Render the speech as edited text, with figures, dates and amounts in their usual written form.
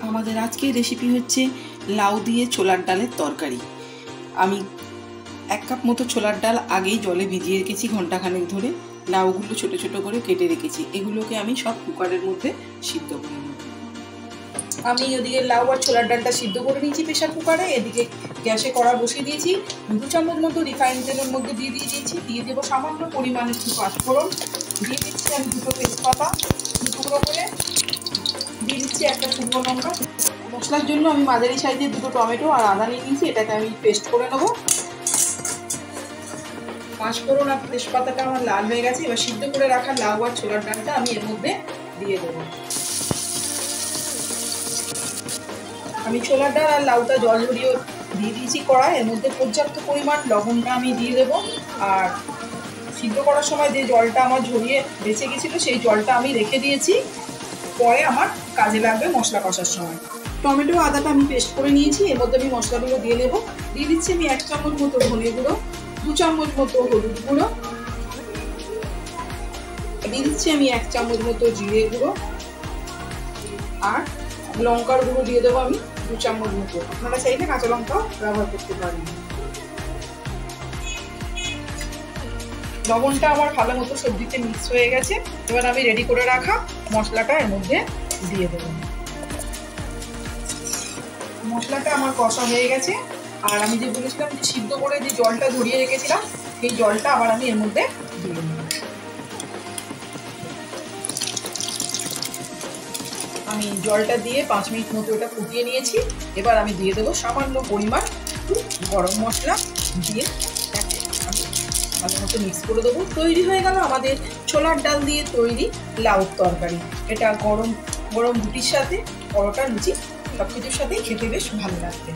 আমাদের আজকের রেসিপি হচ্ছে লাউ দিয়ে ছোলার ডালের তরকারি। আমি 1 কাপ মতো ছোলার ডাল আগেই জলে ভিজিয়ে রেখেছি ঘন্টাখানেক ধরে। লাউগুলো ছোট ছোট করে কেটে রেখেছি। এগুলোকে আমি সব কুকারের মধ্যে সিদ্ধ করে নেব। আমি ওদিকে লাউ আর ছোলার ডালটা সিদ্ধ করে নিয়েছি প্রেশার কুকারে। এদিকে গ্যাসে কড়া বসিয়ে দিয়েছি। 2 চামচ মতো রিফাইন তেলের মধ্যে দিয়ে দেবো সামান্য পরিমাণে একটু পাঁচফোড়ন। দিয়ে দিচ্ছি আমি 2টো তেজপাতা টুকরো করে। দিয়ে দিচ্ছি একটা শুকনো লঙ্কা। মশলার জন্য আমি মাঝারি সাইজের 2টো টমেটো আর আদা নিয়ে নিয়েছি, এটাকে আমি পেস্ট করে নেবো। পাঁচফোড়ন আর তেজপাতাটা আমার লাল হয়ে গেছে। এবার সিদ্ধ করে রাখা লাউ আর ছোলার ডালটা আমি এর মধ্যে দিয়ে দেবো। আমি ছোলার ডাল আর লাউটা জল ঝরিয়ে দিয়ে দিয়েছি কড়াই। এর মধ্যে পর্যাপ্ত পরিমাণ লবণটা আমি দিয়ে দেবো। আর সিদ্ধ করার সময় যে জলটা আমার ঝরিয়ে বেঁচে গেছিলো সেই জলটা আমি রেখে দিয়েছি, পরে আমার কাজে লাগবে মশলা কষার সময়। টমেটো আদাটা আমি পেস্ট করে নিয়েছি, এর মধ্যে আমি মশলাগুলো দিয়ে নেবো। দিয়ে দিচ্ছি আমি 1 চামচ মতো ধনে গুঁড়ো, 2 চামচ মতো হলুদ গুঁড়ো, দিয়ে দিচ্ছি আমি 1 চামচ মতো জিরে গুঁড়ো, আর লঙ্কার গুঁড়ো দিয়ে দেবো আমি 2 চামচ মতো। আপনারা চাইলে কাঁচা লঙ্কাও ব্যবহার করতে পারেন। লবণটা আমার ভালো মতো সবজিতে মিক্স হয়ে গেছে। এবার আমি রেডি করে রাখা মশলাটা এর মধ্যে দিয়ে দেবো। মশলাটা আমার কষা হয়ে গেছে। আর আমি যে বলেছিলাম যে সিদ্ধ করে যে জলটা ঝরিয়ে রেখেছিলাম সেই জলটা আবার আমি এর মধ্যে দিয়ে দেবো। আমি জলটা দিয়ে 5 মিনিট মতো এটা ফুটিয়ে নিয়েছি। এবার আমি দিয়ে দেবো সামান্য পরিমাণ গরম মশলা, দিয়ে আমি ভালো মতো মিক্স করে দেবো। তৈরি হয়ে গেল আমাদের ছোলার ডাল দিয়ে তৈরি লাউর তরকারি। এটা গরম গরম রুটির সাথে, পরোটা, লুচি সব কিছুর সাথেই খেতে বেশ ভালো লাগবে।